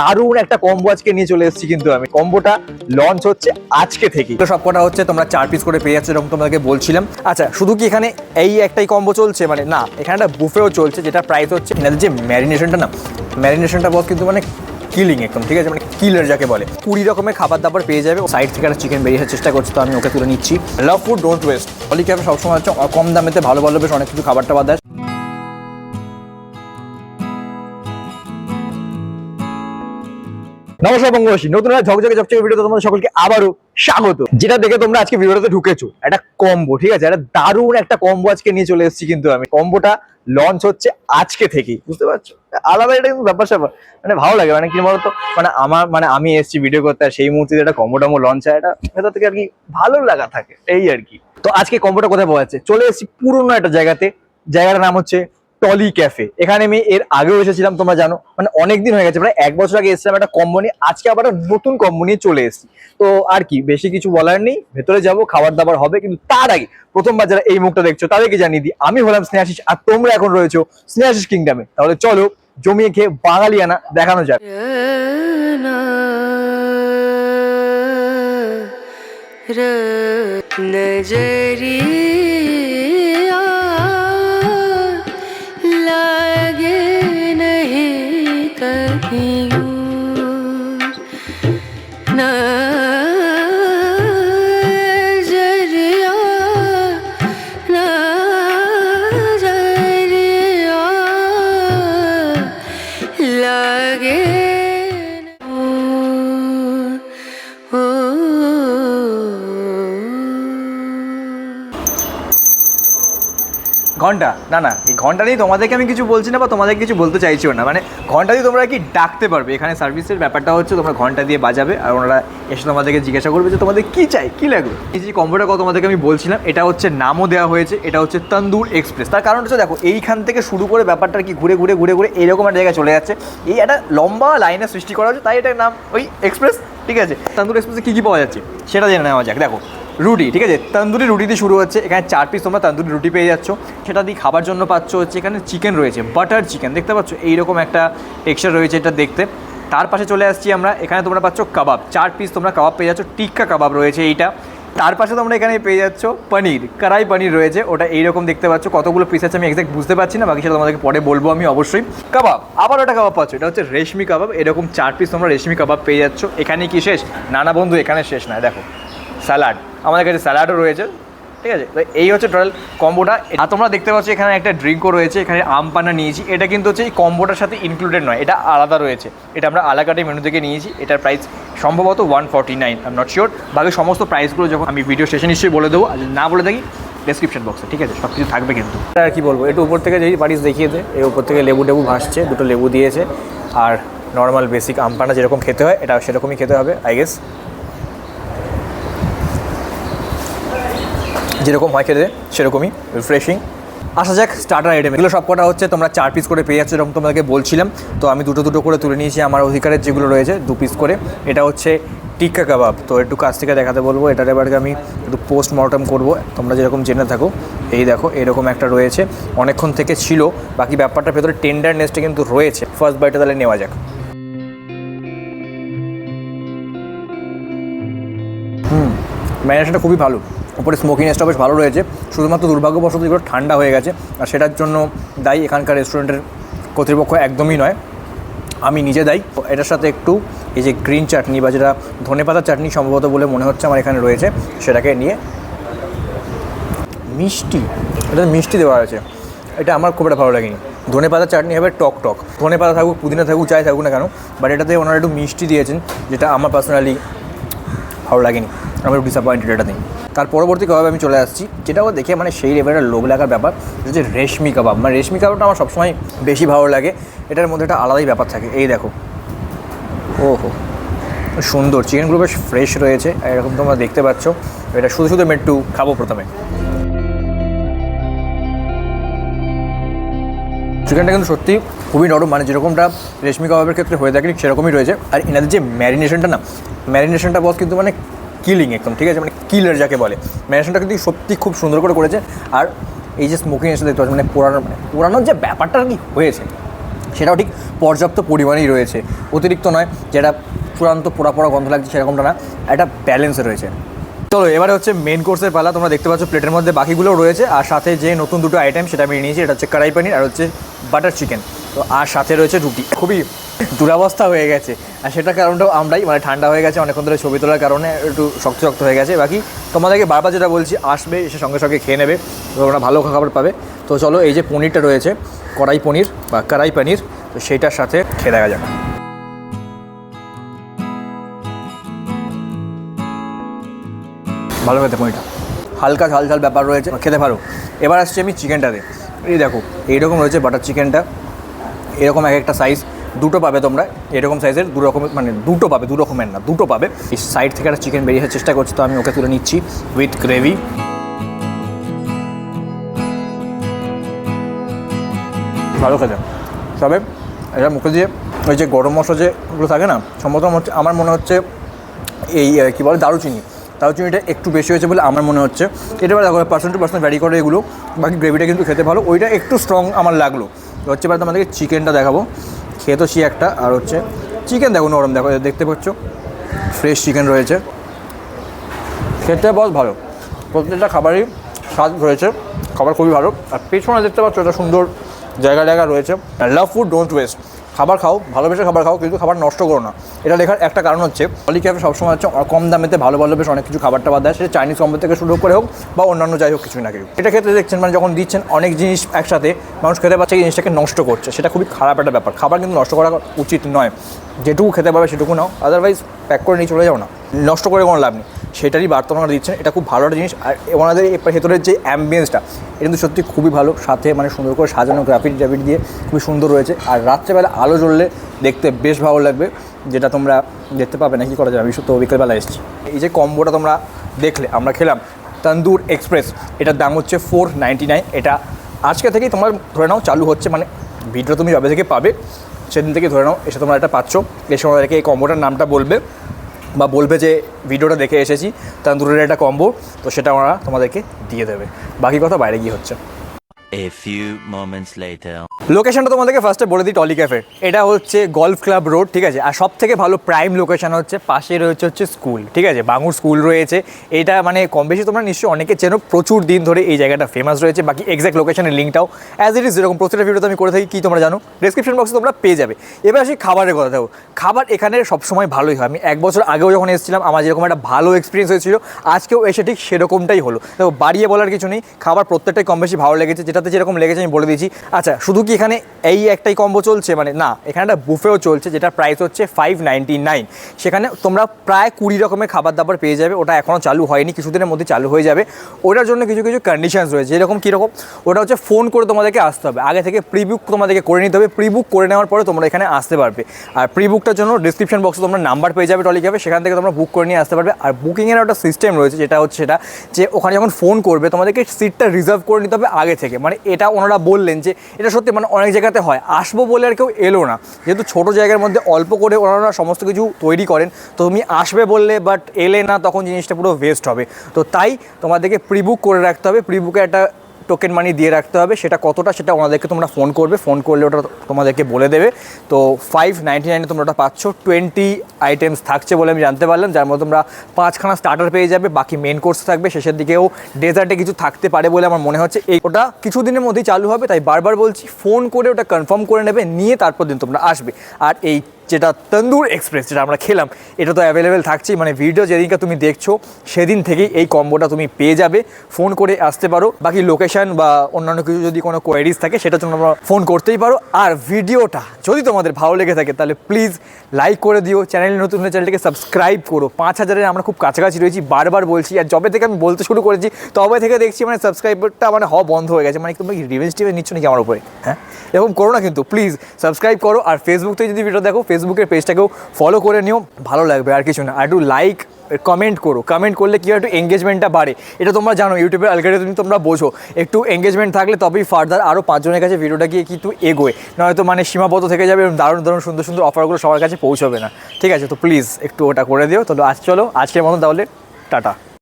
দারুণ একটা কম্বো আজকে নিয়ে চলে এসেছি। কিন্তু আমি কম্বোটা লঞ্চ হচ্ছে আজকে থেকে। তো সবকটা হচ্ছে তোমরা 4 পিস করে পেয়ে যাচ্ছ, এরকম তোমাদেরকে বলছিলাম। আচ্ছা, শুধু কি এখানে এই একটাই কম্বো চলছে? মানে না, এখানে একটা বুফেও চলছে, যেটা প্রাইস হচ্ছে এনাদের যে ম্যারিনেশনটা না, ম্যারিনেশনটা বস কিন্তু মানে কিলিং একদম, ঠিক আছে, মানে কিলার যাকে বলে। 20 রকমের খাবার দাবার পেয়ে যাবে। সাইড থেকে একটা চিকেন বেরিয়ে আসার চেষ্টা করছে, তো আমি ওকে তুলে নিচ্ছি। লাভ food don't waste. Oli cafe সবসময় হচ্ছে কম দামেতে ভালো ভালো বেশ অনেক কিছু খাবার টাবার দেয়। নমস্কার বঙ্গবাসী, নতুন একটা ঝকঝকে চকচকে ভিডিওতে তোমাদের সকলকে আবারও স্বাগত। যেটা দেখে তোমরা আজকে ভিডিওতে ঢুকেছো, একটা কম্বো, ঠিক আছে, একটা দারুণ একটা কম্বো আজকে নিয়ে চলে এসেছি। কিন্তু আমি কম্বোটা লঞ্চ হচ্ছে আজকে থেকেই, বুঝতে পারছো? আলাদা এটা কিন্তু ব্যাপার স্যাপার, মানে ভালো লাগে। মানে কি বলতো, মানে আমার মানে আমি এসেছি ভিডিও করতে, আর সেই মুহূর্তে একটা কম্বো টম্বো লঞ্চ হয়, এটা ভেতর থেকে আর কি ভালো লাগা থাকে, এই আর কি। তো আজকে কম্বোটা কোথায় পাওয়া যাচ্ছে? চলে এসেছি পুরোনো একটা জায়গাতে। জায়গাটার নাম হচ্ছে টলি ক্যাফে। এখানে আমি এর আগেও এসেছিলাম, তোমরা জানো, মানে অনেকদিন হয়ে গেছে, প্রায় 1 বছর আগে এসেছিলাম একটা কম্বো নিয়ে। আজকে আবার একটা নতুন কম্বো নিয়ে চলে এসেছি। তো আর কি বেশি কিছু বলার নেই, ভেতরে যাব, খাবার দাবার হবে। কিন্তু তার আগে প্রথমবার যারা এই মুখটা দেখছো তাদেরকে জানিয়ে দিই, আমি হলাম স্নেহাশিস, আর তোমরা এখন রয়েছো স্নেহাশিস কিংডমে। তাহলে চলো জমিয়ে খেয়ে বাঙালিয়ানা দেখানো যাক। नजरिया लागे नहीं कहीं नजरिया नजरिया लागे ঘন্টা না না, এই ঘন্টা দিয়ে তোমাদেরকে আমি কিছু বলছি না, বা তোমাদেরকে কিছু বলতে চাইছিও না। মানে ঘন্টা দিয়ে তোমরা কি ডাকতে পারবে। এখানে সার্ভিসের ব্যাপারটা হচ্ছে তোমরা ঘন্টা দিয়ে বাজাবে, আর ওনারা এসে তোমাদেরকে জিজ্ঞাসা করবে যে তোমাদের কি চাই, কি লাগবে। এই যে কম্বোটা কথা তোমাদেরকে আমি বলছিলাম, এটা হচ্ছে নামও দেওয়া হয়েছে, এটা হচ্ছে তন্দুর এক্সপ্রেস। তার কারণ হচ্ছে দেখো, এইখান থেকে শুরু করে ব্যাপারটা কি ঘুরে ঘুরে ঘুরে ঘুরে এরকম একটা জায়গায় চলে যাচ্ছে। এই একটা লম্বা লাইনের সৃষ্টি করা হচ্ছে, তাই এটার নাম ওই এক্সপ্রেস, ঠিক আছে। তন্দুর এক্সপ্রেসে কী কী পাওয়া যাচ্ছে সেটা জেনে নেওয়া যাক। দেখো, রুটি, ঠিক আছে, তন্দুরি রুটি দিয়ে শুরু হচ্ছে। এখানে 4 পিস তোমরা তন্দুরি রুটি পেয়ে যাচ্ছ। সেটা দিয়ে খাবার জন্য পাচ্ছ হচ্ছে এখানে চিকেন রয়েছে, বাটার চিকেন, দেখতে পাচ্ছ এইরকম একটা টেক্সচার রয়েছে এটা দেখতে। তার পাশে চলে আসছি আমরা, এখানে তোমরা পাচ্ছ কাবাব, 4 পিস তোমরা কাবাব পেয়ে যাচ্ছ, টিক্কা কাবাব রয়েছে এইটা। তার পাশে তোমরা এখানে পেয়ে যাচ্ছ পনির, কড়াই পনির রয়েছে, ওটা এইরকম দেখতে পাচ্ছ। কতগুলো পিস আছে আমি এক্সাক্ট বুঝতে পারছি না, বাকি সেটা তোমাদেরকে পরে বলবো আমি অবশ্যই। কাবাব, আবার ওটা কাবাব পাচ্ছ, এটা হচ্ছে রেশমি কাবাব। এরকম 4 পিস তোমরা রেশমি কাবাব পেয়ে যাচ্ছ। এখানে কি শেষ? না না বন্ধু, এখানে শেষ নয়। দেখো স্যালাড, আমাদের কাছে স্যালাডও রয়েছে, ঠিক আছে। তো এই হচ্ছে টোটাল কম্বোটা। আর তোমরা দেখতে পাচ্ছ এখানে একটা ড্রিঙ্কও রয়েছে, এখানে আম পান্না নিয়েছি। এটা কিন্তু হচ্ছে এই কম্বোটার সাথে ইনক্লুডেড নয়, এটা আলাদা রয়েছে। এটা আমরা আলাকাটে মেনু থেকে নিয়েছি। এটার প্রাইস সম্ভবত 149, আই এম নট শিওর। বাকি সমস্ত প্রাইসগুলো যখন আমি ভিডিও শেষে নিশ্চয়ই বলে দেবো, আর না বলে থাকি ডেসক্রিপশন বক্সে, ঠিক আছে, সব কিছু থাকবে। কিন্তু আর কি বলবো, একটু উপর থেকে যেই পারিস দেখিয়ে দে। এই উপর থেকে লেবু টেবু ভাসছে, দুটো লেবু দিয়েছে। আর নর্মাল বেসিক আম পান্না যেরকম খেতে হয় এটা সেরকমই খেতে হবে, আই গেস, যেরকম হয় খেতে সেরকমই রিফ্রেশিং। আসা যাক স্টার্টার আইটেম। এগুলো সব কটা হচ্ছে তোমরা 4 পিস করে পেয়ে যাচ্ছ, এরকম তোমাদেরকে বলছিলাম। তো আমি দুটো দুটো করে তুলে নিয়েছি আমার অধিকারের যেগুলো রয়েছে, 2 পিস করে। এটা হচ্ছে টিক্কা কাবাব, তো একটু কাছ থেকে দেখাতে বলবো। এটার এবারকে আমি একটু পোস্টমর্টম করবো, তোমরা যেরকম জেনে থাকো। এই দেখো এরকম একটা রয়েছে, অনেকক্ষণ থেকে ছিল। বাকি ব্যাপারটার ভেতরে টেন্ডারনেসটা কিন্তু রয়েছে। ফার্স্ট বাইটটা তাহলে নেওয়া যাক। ম্যারিনেশনটা খুবই ভালো, উপরে স্মোকিনেসটা বেশ ভালো রয়েছে। শুধুমাত্র দুর্ভাগ্যবশত এগুলো ঠান্ডা হয়ে গেছে, আর সেটার জন্য দায়ী এখানকার রেস্টুরেন্টের কর্তৃপক্ষ একদমই নয়, আমি নিজে দায়ী। এটার সাথে একটু এই যে গ্রিন চাটনি, বা যেটা ধনেপাতার চাটনি সম্ভবত বলে মনে হচ্ছে আমার এখানে রয়েছে, সেটাকে নিয়ে মিষ্টি, এটা মিষ্টি দেওয়া আছে। এটা আমার খুব একটা ভালো লাগেনি। ধনেপাতার চাটনি হবে টক টক, ধনেপাতা থাকুক, পুদিনা থাকুক, যাই থাকুক না কেন, বাট এটাতে ওনারা একটু মিষ্টি দিয়েছেন, যেটা আমার পার্সোনালি ভালো লাগেনি। আমি একটু ডিসঅ্যাপয়েন্টেড এটা নেই। তার পরবর্তী কাবাবে আমি চলে আসছি, যেটাও দেখে মানে সেই লেভেলের লোভ লাগার ব্যাপার, যেটা হচ্ছে রেশমি কাবাব। মানে রেশমি কাবাবটা আমার সবসময় বেশি ভালো লাগে, এটার মধ্যে একটা আলাদাই ব্যাপার থাকে। এই দেখো, ওহো সুন্দর, চিকেনগুলো বেশ ফ্রেশ রয়েছে, এরকম তোমরা দেখতে পাচ্ছ। এটা শুধু শুধু আমি একটু খাবো প্রথমে। চিকেনটা কিন্তু সত্যি খুবই নরম, মানে যেরকমটা রেশমি কাবাবের ক্ষেত্রে হয়ে থাকে সেরকমই রয়েছে। আর এনাদের যে ম্যারিনেশনটা না, ম্যারিনেশনটা বস কিন্তু মানে কিলিং একদম, ঠিক আছে, মানে কিলার যাকে বলে। ম্যারিনেশনটা কিন্তু সত্যি খুব সুন্দর করে করেছে। আর এই যে স্মোকিং এসে দেখতে পাচ্ছি, মানে পোড়ানোর যে ব্যাপারটা কি হয়েছে, সেটাও ঠিক পর্যাপ্ত পরিমাণেই রয়েছে, অতিরিক্ত নয় যেটা চূড়ান্ত পোড়া পোড়া গন্ধ লাগছে সেরকমটা না, একটা ব্যালেন্সে রয়েছে। চলো এবারে হচ্ছে মেন কোর্সের পালা। তোমরা দেখতে পাচ্ছ প্লেটের মধ্যে বাকিগুলোও রয়েছে, আর সাথে যে নতুন দুটো আইটেম সেটা আমি নিয়েছি, এটা হচ্ছে কড়াই পনির আর হচ্ছে বাটার চিকেন। তো আর সাথে রয়েছে রুটি। খুবই দুরবস্থা হয়ে গেছে, আর সেটার কারণটাও আমরাই, মানে ঠান্ডা হয়ে গেছে অনেকক্ষণ ধরে ছবি তোলার কারণে একটু শক্ত শক্ত হয়ে গেছে। বাকি তোমাদেরকে বারবার যেটা বলছি, আসবে এসে সঙ্গে সঙ্গে খেয়ে নেবে, তোমরা ভালো খাবার পাবে। তো চলো এই যে পনিরটা রয়েছে কড়াই পনির বা কড়াই পনির, তো সেইটার সাথে খেয়ে দেখা যাক। ভালো খেতে পনিরটা, হালকা ঝাল ঝাল ব্যাপার রয়েছে, খেতে পারো। এবার আসছি আমি চিকেনটাতে। এই দেখো এইরকম রয়েছে বাটার চিকেনটা, এরকম এক একটা সাইজ, দুটো পাবে তোমরা এরকম সাইজের, দু রকমের, মানে দুটো পাবে, দু রকমের না দুটো পাবে। এই সাইড থেকে একটা চিকেন বেরিয়ে আসার চেষ্টা করছি, তো আমি ওকে তুলে নিচ্ছি উইথ গ্রেভি। ভালো খেতে, তবে এটা মুখে দিয়ে ওই যে গরম মশলা যেগুলো থাকে না, সম্ভবত আমার মনে হচ্ছে এই কী বলে দারুচিনিটা একটু বেশি হয়েছে বলে আমার মনে হচ্ছে। এটা এবার দেখো পার্সেন্ট টু পার্সেন্ট ভ্যারি করে এগুলো। বাকি গ্রেভিটা কিন্তু খেতে ভালো, ওইটা একটু স্ট্রং আমার লাগলো। হচ্ছে এবার তোমাদেরকে চিকেনটা দেখাবো, খেয়ে তো একটা, আর হচ্ছে চিকেন দেখো নরম, দেখো দেখতে পাচ্ছ ফ্রেশ চিকেন রয়েছে, খেতে বহুত ভালো। প্রত্যেকটা খাবারই স্বাদ রয়েছে, খাবার খুবই ভালো। আর পেছনে দেখতে পাচ্ছ এটা সুন্দর জায়গা রয়েছে, লাভ ফুড ডোন্ট ওয়েস্ট। খাবার খাও, ভালোবেসে খাবার খাও, কিন্তু খাবার নষ্ট করো না। এটা লেখার একটা কারণ হচ্ছে টলি ক্যাফে সবসময় হচ্ছে কম দামেতে ভালো বেশ অনেক কিছু খাবার টাবার দেয়, সেটা চাইনিজ কম্বো থেকে শুরু করে হোক বা অন্যান্য যাই হোক, কিছুই না কিছু। এটা ক্ষেত্রে দেখছেন মানে যখন দিচ্ছেন অনেক জিনিস একসাথে, মানুষ খেতে পাচ্ছে এই জিনিসটাকে নষ্ট করছে, সেটা খুবই খারাপ একটা ব্যাপার। খাবার কিন্তু নষ্ট করা উচিত নয়, যেটুকু খেতে পারবে সেটুকু নাও, আদারওয়াইজ প্যাক করে নিয়ে চলে যাও না, নষ্ট করে কোনো লাভ নেই। সেটারই বার্তা ওনারা দিচ্ছেন, এটা খুব ভালো একটা জিনিস। আর ওনাদের ভেতরের যে অ্যাম্বিয়েন্সটা, এটা কিন্তু সত্যি খুবই ভালো, সাথে মানে সুন্দর করে সাজানো গ্রাফিক দিয়ে খুবই সুন্দর রয়েছে। আর রাত্রেবেলা আলো জ্বললে দেখতে বেশ ভালো লাগবে, যেটা তোমরা দেখতে পাবে না, কি করা যাবে, আমি তো বিকেলবেলা এসেছি। এই যে কম্বোটা তোমরা দেখলে আমরা খেলাম তন্দুর এক্সপ্রেস, এটার দাম হচ্ছে 499। এটা আজকে থেকেই তোমার ধরে নাও চালু হচ্ছে, মানে ভিডিও তুমি যবে থেকে পাবে সেদিন থেকে ধরে নাও এসে তোমরা এটা পাচ্ছ। এসে আমাদেরকে এই কম্বোটার নামটা বলবে বা বলবে যে ভিডিওটা দেখে এসেছি তন্দুরের একটা কম্বো, তো সেটা ওরা তোমাদেরকে দিয়ে দেবে। বাকি কথা বাইরে গিয়ে হচ্ছে। A few moments later. লোকেশনটা তোমাদেরকে ফার্স্টে বলে দিই, টলি ক্যাফে। এটা হচ্ছে গলফ ক্লাব রোড, ঠিক আছে। আর সব থেকে ভালো প্রাইম লোকেশন হচ্ছে পাশে রয়েছে হচ্ছে স্কুল, ঠিক আছে, বাঙুর স্কুল রয়েছে। এটা মানে কম বেশি তোমরা নিশ্চয়ই অনেকে চেনো, প্রচুর দিন ধরে এই জায়গাটা ফেমাস রয়েছে। বাকি এক্সাক্ট লোকেশনের লিঙ্কটাও অ্যাজ ইট ইজ যেরকম প্রত্যেকটা ভিডিওতে আমি করে থাকি কি তোমরা জানো, ডেসক্রিপশন বক্সে তোমরা পেয়ে যাবে। এবার আসি খাবারের কথা দেখো, খাবার এখানে সবসময় ভালোই হয়। আমি 1 বছর আগেও যখন এসেছিলাম আমার যেরকম একটা ভালো এক্সপিরিয়েন্স হয়েছিল, আজকেও এসে ঠিক সেরকমটাই হলো। দেখো বাড়িয়ে বলার কিছু নেই, খাবার প্রত্যেকটাই কম বেশি ভালো লেগেছে, যেটাতে যেরকম লেগেছে আমি বলে দিয়েছি। আচ্ছা, শুধু কি এখানে এই একটাই কম্বো চলছে মানে না, এখানে একটা বুফেও চলছে, যেটা প্রাইস হচ্ছে 599। সেখানে তোমরা প্রায় 20 রকমের খাবার দাবার পেয়ে যাবে। ওটা এখনও চালু হয়নি, কিছুদিনের মধ্যে চালু হয়ে যাবে। ওটার জন্য কিছু কিছু কন্ডিশনস রয়েছে, যেরকম কীরকম, ওটা হচ্ছে ফোন করে তোমাদেরকে আসতে হবে, আগে থেকে প্রি বুক তোমাদেরকে করে নিতে হবে। প্রি বুক করে নেওয়ার পরে তোমরা এখানে আসতে পারবে। আর প্রি বুকটার জন্য ডিসক্রিপশন বক্সে তোমরা নাম্বার পেয়ে যাবে টলি ক্যাফে, সেখান থেকে তোমরা বুক করে নিয়ে আসতে পারবে। আর বুকিংয়ের একটা সিস্টেম রয়েছে, যেটা হচ্ছে সেটা যে ওখানে যখন ফোন করবে তোমাদেরকে সিটটা রিজার্ভ করে নিতে হবে আগে থেকে। মানে এটা ওনারা বললেন যে এটা সত্যি মানে অনেক জায়গাতে হয়, আসবো বলে আর কেউ এলো না, যেহেতু ছোটো জায়গার মধ্যে অল্প করে ওনারা সমস্ত কিছু তৈরি করেন, তো তুমি আসবে বললে বাট এলে না, তখন জিনিসটা পুরো ওয়েস্ট হবে। তো তাই তোমাদেরকে প্রি বুক করে রাখতে হবে, প্রি বুকে একটা টোকেন মানি দিয়ে রাখতে হবে। সেটা কতটা সেটা ওনাদেরকে তোমরা ফোন করবে, ফোন করলে ওটা তোমাদেরকে বলে দেবে। তো 599 তোমরা ওটা পাচ্ছ। 20 আইটেমস থাকছে বলে আমি জানতে পারলাম, যার মধ্যে তোমরা 5খানা স্টার্টার পেয়ে যাবে, বাকি মেন কোর্স থাকবে, শেষের দিকেও ডেজার্টে কিছু থাকতে পারে বলে আমার মনে হচ্ছে। ওটা কিছুদিনের মধ্যেই চালু হবে, তাই বারবার বলছি ফোন করে ওটা কনফার্ম করে নেবে, নিয়ে তারপর দিন তোমরা আসবে। আর এই যেটা তন্দুর এক্সপ্রেস যেটা আমরা খেলাম, এটা তো অ্যাভেলেবেল থাকছেই, মানে ভিডিও যেদিনকে তুমি দেখছো সেদিন থেকেই এই কম্বোটা তুমি পেয়ে যাবে। ফোন করে আসতে পারো, বাকি লোকেশন বা অন্যান্য কিছু যদি কোনো কোয়ারিজ থাকে সেটা তোমরা ফোন করতেই পারো। আর ভিডিওটা যদি তোমাদের ভালো লেগে থাকে তাহলে প্লিজ লাইক করে দিও, চ্যানেলে নতুন হলে চ্যানেলটিকে সাবস্ক্রাইব করো। 5000-এর আমরা খুব কাছাকাছি রয়েছি, বারবার বলছি। আর যবে থেকে আমি বলতে শুরু করেছি তবে থেকে দেখছি মানে সাবস্ক্রাইবারটা মানে হওয়া বন্ধ হয়ে গেছে। মানে তোমরা কি রিভেঞ্জ টিভেঞ্জ নিচ্ছ নাকি আমার উপরে? হ্যাঁ, এরকম করো না কিন্তু, প্লিজ সাবস্ক্রাইব করো। আর ফেসবুক থেকে যদি ভিডিও দেখো, ফেসবুকের পেজটাকেও ফলো করে নিও, ভালো লাগবে। আর কিছু না, আর একটু লাইক কমেন্ট করো, কমেন্ট করলে কি হয় একটু এঙ্গেজমেন্টটা বাড়ে। এটা তোমরা জানো, ইউটিউবের অ্যালগরিদম তোমরা বোঝো, একটু এঙ্গেজমেন্ট থাকলে তবেই ফার্দার আরও 5 জনের কাছে ভিডিওটা গিয়ে কিন্তু এগোয়, নয়তো মানে সীমাবদ্ধ থেকে যাবে, দারুণ দারুণ সুন্দর সুন্দর অফারগুলো সবার কাছে পৌঁছবে না। ঠিক আছে, তো প্লিজ একটু ওটা করে দিও। তো আজ চলো, আজকের মতো তাহলে টাটা।